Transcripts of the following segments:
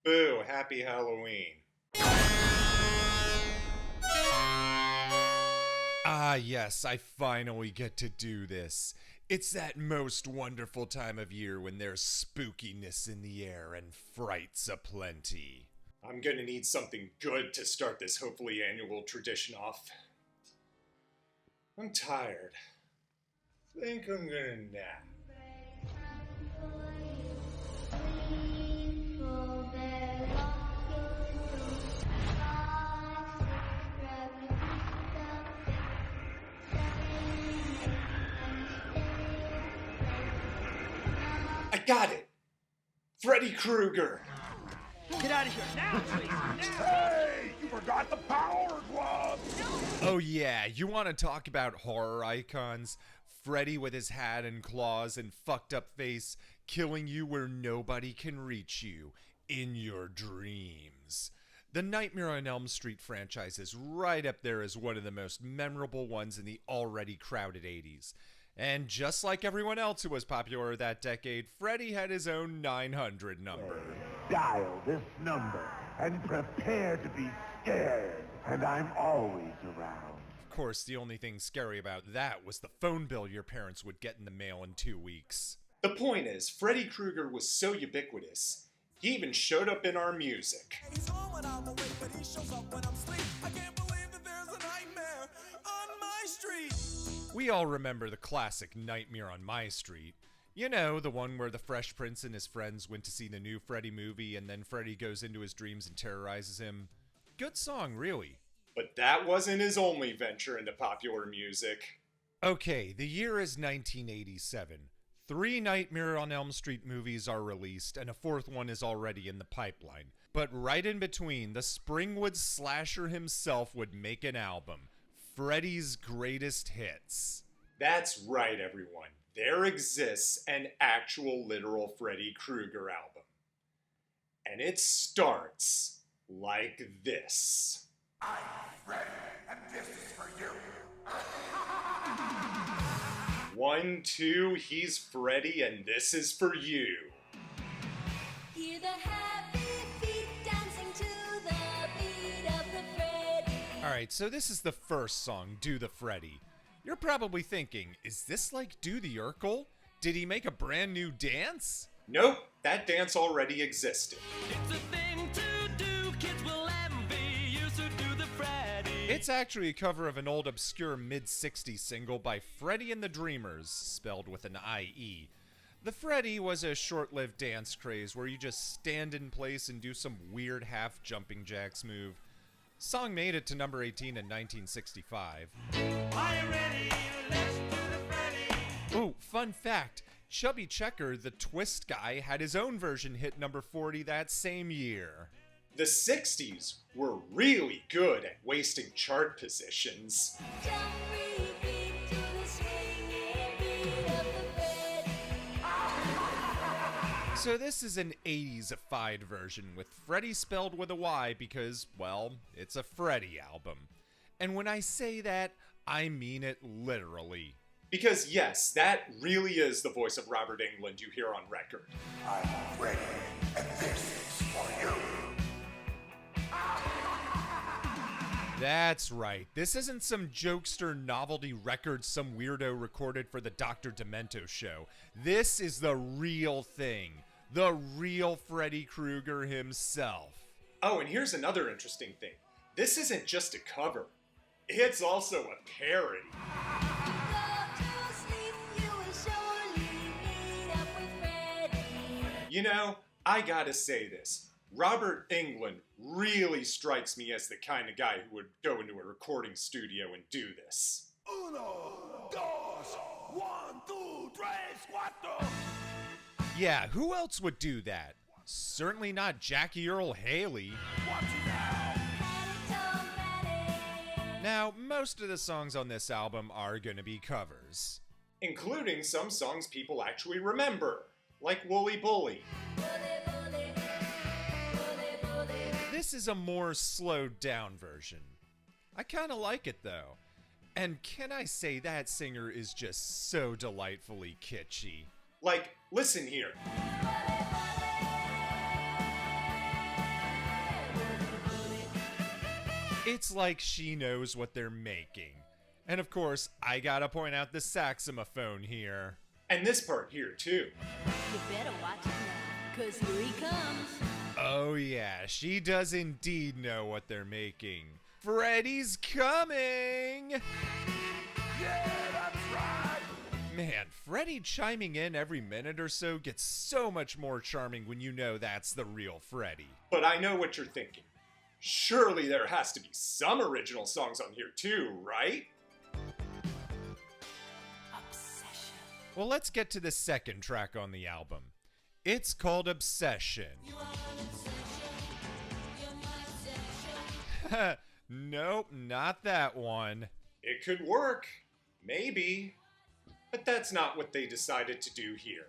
Boo, happy Halloween. Ah, yes, I finally get to do this. It's that most wonderful time of year when there's spookiness in the air and frights aplenty. I'm gonna need something good to start this hopefully annual tradition off. I'm tired. Think I'm gonna nap. I got it! Freddy Krueger! Get out of here now, please! Now! Hey, you forgot the power glove! Oh yeah, you want to talk about horror icons? Freddy with his hat and claws and fucked up face, killing you where nobody can reach you, in your dreams. The Nightmare on Elm Street franchise is right up there as one of the most memorable ones in the already crowded 80s. And just like everyone else who was popular that decade, Freddy had his own 900 number. Dial this number and prepare to be scared. And I'm always around. Of course, the only thing scary about that was the phone bill your parents would get in the mail in 2 weeks. The point is, Freddy Krueger was so ubiquitous, he even showed up in our music. He's home when I'm awake, but he shows up when I'm asleep. I can't believe that there's a nightmare on my street. We all remember the classic Nightmare on My Street. You know, the one where the Fresh Prince and his friends went to see the new Freddy movie and then Freddy goes into his dreams and terrorizes him. Good song, really. But that wasn't his only venture into popular music. Okay, the year is 1987. 3 Nightmare on Elm Street movies are released, and a 4th one is already in the pipeline. But right in between, the Springwood slasher himself would make an album, Freddy's Greatest Hits. That's right, everyone. There exists an actual literal Freddy Krueger album. And it starts like this. I'm Freddy, and this is for you. 1, 2, he's Freddy, and this is for you. Hear the happy feet dancing to the beat of the Freddy. Alright, so this is the first song, Do the Freddy. You're probably thinking, is this like Do the Urkel? Did he make a brand new dance? Nope, that dance already existed. It's a thing to do, kids will envy you, so do the Freddy. It's actually a cover of an old obscure mid-60s single by Freddy and the Dreamers, spelled with an I-E. The Freddy was a short-lived dance craze where you just stand in place and do some weird half-jumping jacks move. Song made it to number 18 in 1965. Are you ready? Let's do the Freddy. Ooh, fun fact, Chubby Checker, the twist guy, had his own version hit number 40 that same year. The 60s were really good at wasting chart positions. Jump, repeat to the swinging beat of the Freddy. So this is an 80s-ified version with Freddy spelled with a Y because, well, it's a Freddy album. And when I say that, I mean it literally. Because yes, that really is the voice of Robert Englund you hear on record. I'm Freddy, and this is for you. That's right. This isn't some jokester novelty record some weirdo recorded for the Dr. Demento show. This is the real thing. The real Freddy Krueger himself. Oh, and here's another interesting thing. This isn't just a cover. It's also a parody. Go to sleep, you will surely meet up with Freddy. You know, I gotta say this. Robert Englund really strikes me as the kind of guy who would go into a recording studio and do this. Uno, dos, one, two, tres, cuatro. Yeah, who else would do that? Certainly not Jackie Earl Haley. Watch it now. Automatic. Now, most of the songs on this album are gonna be covers. Including some songs people actually remember, like Wooly Bully. Bully, bully. Bully, bully. This is a more slowed down version. I kinda like it though. And can I say that singer is just so delightfully kitschy. Like, listen here. It's like she knows what they're making. And of course, I gotta point out the saxophone here. And this part here, too. You better watch it now, 'cause here he comes. Oh yeah, she does indeed know what they're making. Freddy's coming! Yeah, that's right. Man, Freddy chiming in every minute or so gets so much more charming when you know that's the real Freddy. But I know what you're thinking. Surely there has to be some original songs on here too, right? Obsession. Well, let's get to the second track on the album. It's called Obsession. Nope, not that one. It could work. Maybe. But that's not what they decided to do here.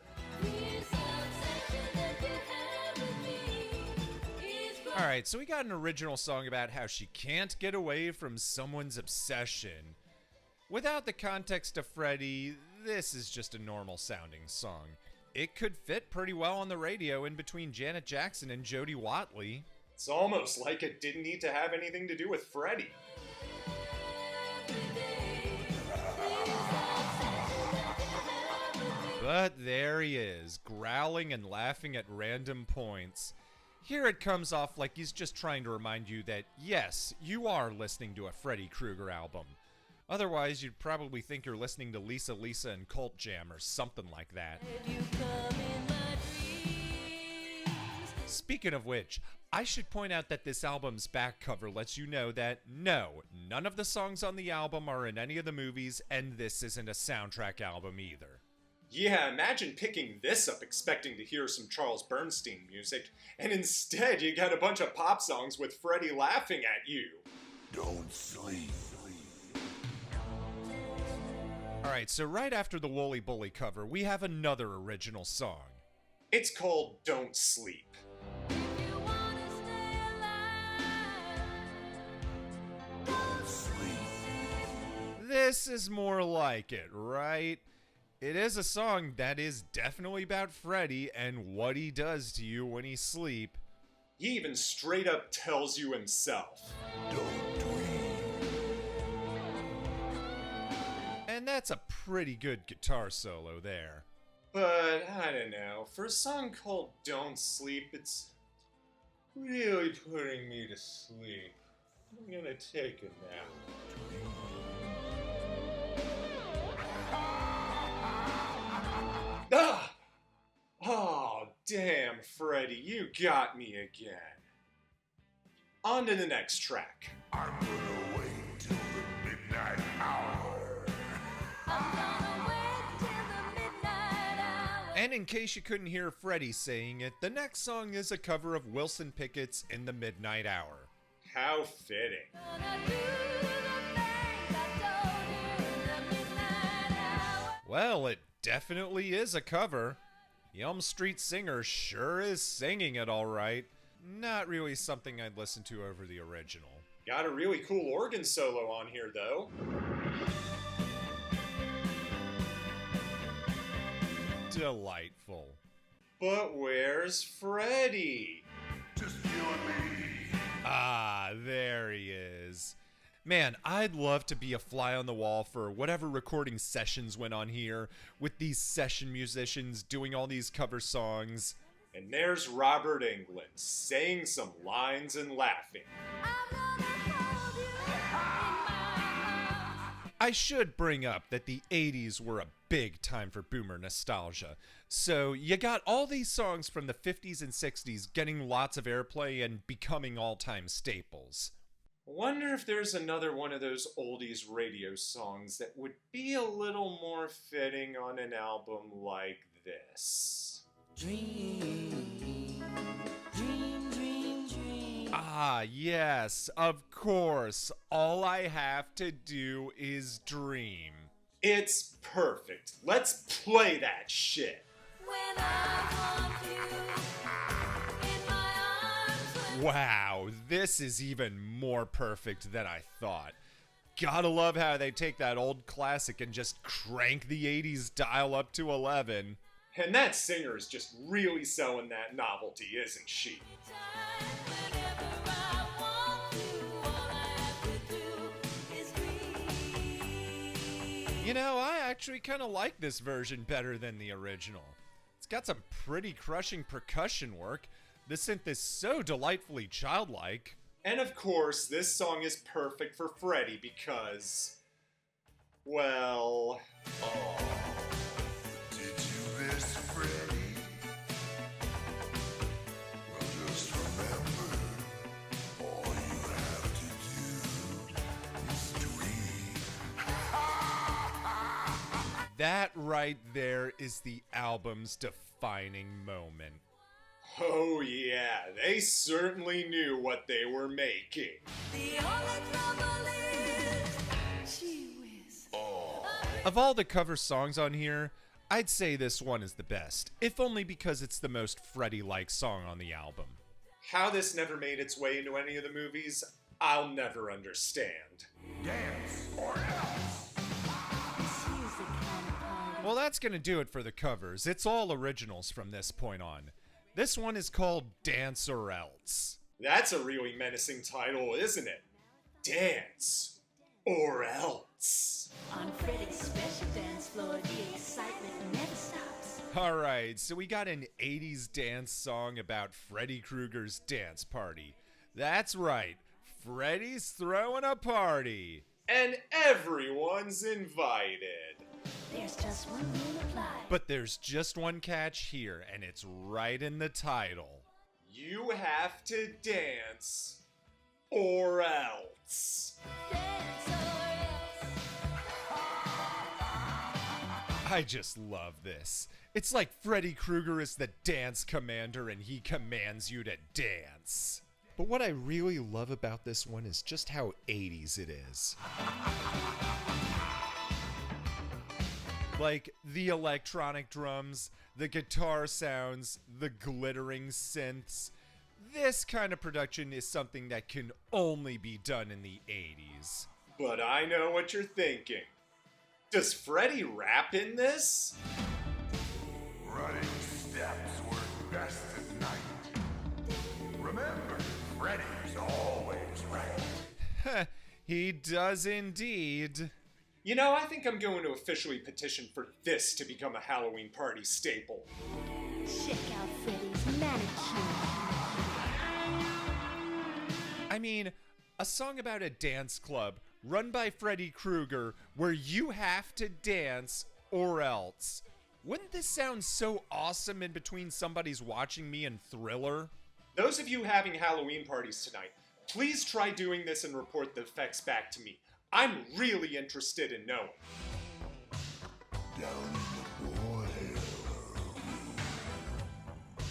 Alright, so we got an original song about how she can't get away from someone's obsession. Without the context of Freddy, this is just a normal sounding song. It could fit pretty well on the radio in between Janet Jackson and Jodie Watley. It's almost like it didn't need to have anything to do with Freddy. But there he is, growling and laughing at random points. Here it comes off like he's just trying to remind you that, yes, you are listening to a Freddy Krueger album. Otherwise, you'd probably think you're listening to Lisa Lisa and Cult Jam or something like that. Speaking of which, I should point out that this album's back cover lets you know that no, none of the songs on the album are in any of the movies, and this isn't a soundtrack album either. Yeah, imagine picking this up expecting to hear some Charles Bernstein music, and instead you got a bunch of pop songs with Freddy laughing at you. Don't sleep. Alright, so right after the Wooly Bully cover, we have another original song. It's called Don't Sleep. This is more like it, right? It is a song that is definitely about Freddy and what he does to you when he sleep. He even straight up tells you himself. Don't dream. And that's a pretty good guitar solo there. But, I don't know, for a song called Don't Sleep, it's really putting me to sleep. I'm gonna take a nap. Ah! Oh, damn, Freddy, you got me again. On to the next track. I'm gonna wait till the midnight hour. And in case you couldn't hear Freddy saying it, the next song is a cover of Wilson Pickett's In the Midnight Hour. How fitting. Well, it definitely is a cover. The Elm Street singer sure is singing it alright. Not really something I'd listen to over the original. Got a really cool organ solo on here, though. Delightful. But where's Freddy? Just you and me. Ah, there he is. Man, I'd love to be a fly on the wall for whatever recording sessions went on here, with these session musicians doing all these cover songs. And there's Robert Englund saying some lines and laughing. I should bring up that the 80s were a big time for boomer nostalgia. So you got all these songs from the 50s and 60s getting lots of airplay and becoming all-time staples. Wonder if there's another one of those oldies radio songs that would be a little more fitting on an album like this. Dream, dream, dream, dream. Ah, yes, of course. All I have to do is dream. It's perfect. Let's play that shit. When I want you in my arms. Wow, this is even more perfect than I thought. Gotta love how they take that old classic and just crank the 80s dial up to 11. And that singer is just really selling that novelty, isn't she? You know, I actually kind of like this version better than the original. It's got some pretty crushing percussion work. The synth is so delightfully childlike. And of course, this song is perfect for Freddy because, well, Did you miss Freddy? Well, just remember, all you have to do is dream. That right there is the album's defining moment. oh yeah, they certainly knew what they were making. The only trouble is, gee whiz. Of all the cover songs on here, I'd say this one is the best, if only because it's the most Freddy-like song on the album. How this never made its way into any of the movies, I'll never understand. Dance or else. This is the kind of party. Well, that's gonna do it for the covers. It's all originals from this point on. This one is called Dance or Else. That's a really menacing title, isn't it? Dance or else. On Freddy's special dance floor, the excitement never stops. Alright, so we got an 80s dance song about Freddy Krueger's dance party. That's right, Freddy's throwing a party. And everyone's invited. There's just one rule applied. But there's just one catch here, and it's right in the title. You have to dance or else. Dance or else. I just love this. It's like Freddy Krueger is the dance commander and he commands you to dance. But what I really love about this one is just how 80s it is. Like the electronic drums, the guitar sounds, the glittering synths. This kind of production is something that can only be done in the 80s. But I know what you're thinking. Does Freddy rap in this? Running steps work best at night. Remember, Freddy's always right. He does indeed. You know, I think I'm going to officially petition for this to become a Halloween party staple. Check out Freddy's manicure. I mean, a song about a dance club run by Freddy Krueger where you have to dance or else. Wouldn't this sound so awesome in between somebody's watching me in Thriller? Those of you having Halloween parties tonight, please try doing this and report the effects back to me. I'm really interested in knowing. Down in the boiler.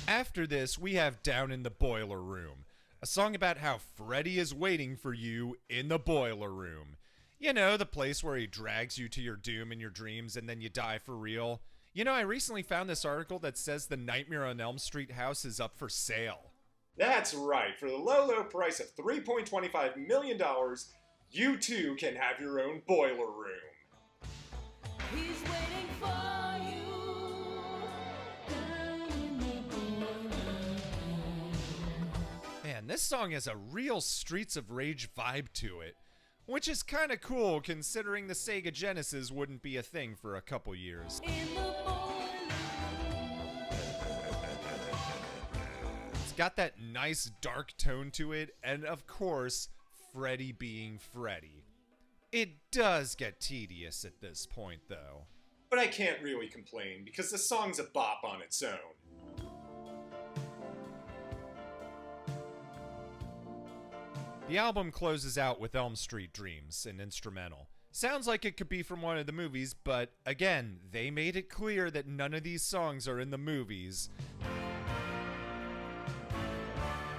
After this, we have Down in the Boiler Room, a song about how Freddy is waiting for you in the boiler room. You know, the place where he drags you to your doom in your dreams and then you die for real. You know, I recently found this article that says the Nightmare on Elm Street house is up for sale. That's right, for the low, low price of $3.25 million, you too can have your own boiler room. He's waiting for you. Down in the boiler. Man, this song has a real Streets of Rage vibe to it, which is kind of cool considering the Sega Genesis wouldn't be a thing for a couple years. In the boiler. It's got that nice dark tone to it, and of course, Freddy being Freddy. It does get tedious at this point, though. But I can't really complain because the song's a bop on its own. The album closes out with Elm Street Dreams, an instrumental. Sounds like it could be from one of the movies, but again, they made it clear that none of these songs are in the movies.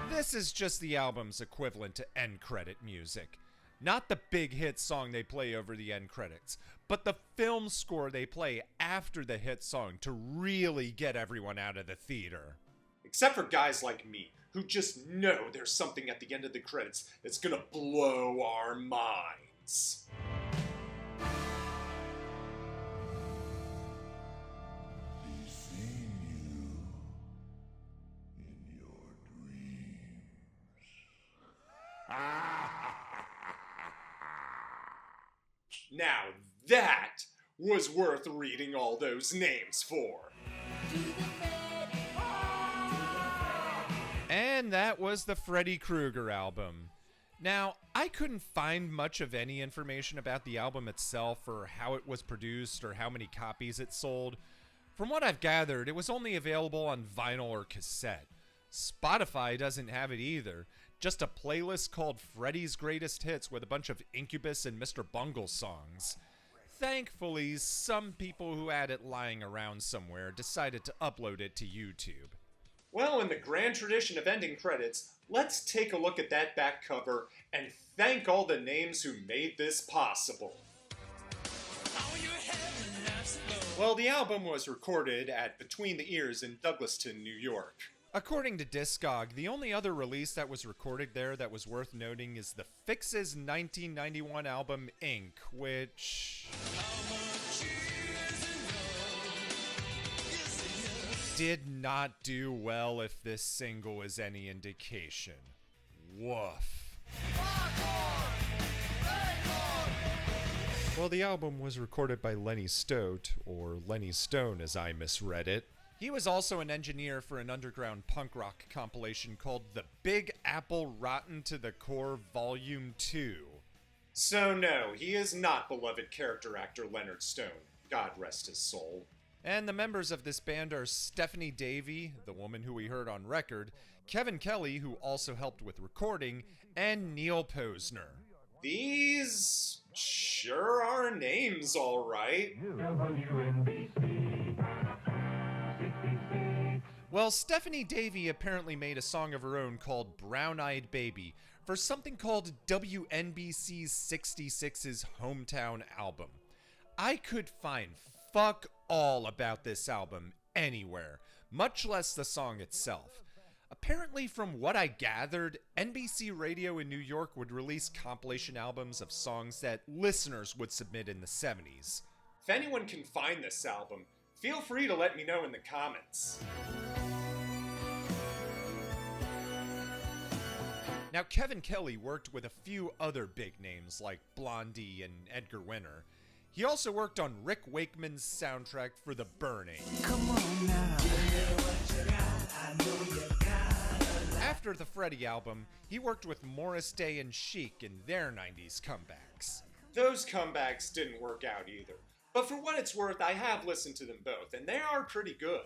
This is just the album's equivalent to end credit music. Not the big hit song they play over the end credits, but the film score they play after the hit song to really get everyone out of the theater. Except for guys like me, who just know there's something at the end of the credits that's gonna blow our minds. He's seen you in your dreams. Now that was worth reading all those names for. Do the Freddy. And that was the Freddy Krueger album. Now, I couldn't find much of any information about the album itself or how it was produced or how many copies it sold. From what I've gathered, it was only available on vinyl or cassette. Spotify doesn't have it either. Just a playlist called Freddy's Greatest Hits with a bunch of Incubus and Mr. Bungle songs. Thankfully, some people who had it lying around somewhere decided to upload it to YouTube. Well, in the grand tradition of ending credits, let's take a look at that back cover and thank all the names who made this possible. Well, the album was recorded at Between the Ears in Douglaston, New York. According to Discog, the only other release that was recorded there that was worth noting is the Fix's 1991 album Ink, which did not do well if this single is any indication. Woof. Well, the album was recorded by Lenny Stote, or Lenny Stone as I misread it. He was also an engineer for an underground punk rock compilation called The Big Apple Rotten to the Core Volume 2. So no, he is not beloved character actor Leonard Stone. God rest his soul. And the members of this band are Stephanie Davey, the woman who we heard on record, Kevin Kelly, who also helped with recording, and Neil Posner. These sure are names, all right. Well, Stephanie Davey apparently made a song of her own called Brown Eyed Baby for something called WNBC's 66's Hometown album. I could find fuck all about this album anywhere, much less the song itself. Apparently, from what I gathered, NBC Radio in New York would release compilation albums of songs that listeners would submit in the 70s. If anyone can find this album, feel free to let me know in the comments. Now, Kevin Kelly worked with a few other big names like Blondie and Edgar Winter. He also worked on Rick Wakeman's soundtrack for The Burning. After the Freddy album, he worked with Morris Day and Chic in their 90s comebacks. Those comebacks didn't work out either. But for what it's worth, I have listened to them both, and they are pretty good.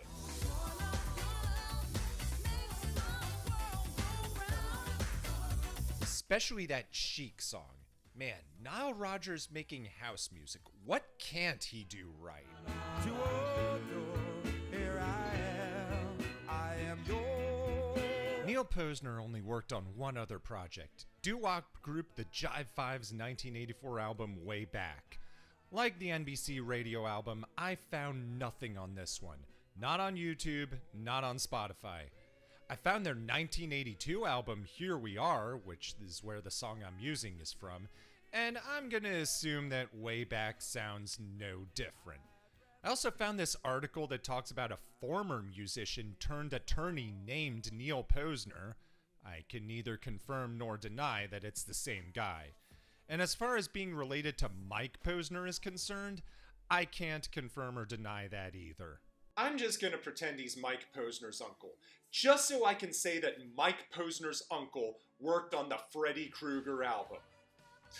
Especially that Chic song. Man, Nile Rodgers making house music. What can't he do right? Neil Posner only worked on one other project, doo-wop group the Jive Five's 1984 album Way Back. Like the NBC Radio album, I found nothing on this one. Not on YouTube, not on Spotify. I found their 1982 album Here We Are, which is where the song I'm using is from, and I'm gonna assume that Way Back sounds no different. I also found this article that talks about a former musician turned attorney named Neil Posner. I can neither confirm nor deny that it's the same guy. And as far as being related to Mike Posner is concerned, I can't confirm or deny that either. I'm just gonna pretend he's Mike Posner's uncle, just so I can say that Mike Posner's uncle worked on the Freddy Krueger album.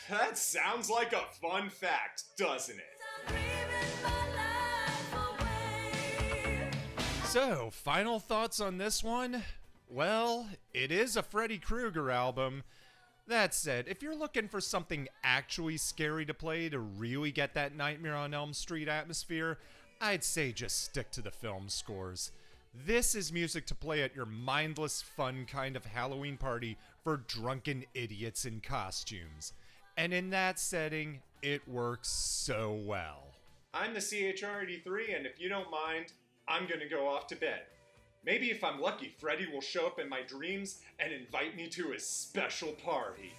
That sounds like a fun fact, doesn't it? I'm dreaming my life away. So, final thoughts on this one? Well, it is a Freddy Krueger album. That said, if you're looking for something actually scary to play to really get that Nightmare on Elm Street atmosphere, I'd say just stick to the film scores. This is music to play at your mindless, fun kind of Halloween party for drunken idiots in costumes. And in that setting, it works so well. I'm the CHR83, and if you don't mind, I'm gonna go off to bed. Maybe if I'm lucky, Freddy will show up in my dreams and invite me to his special party.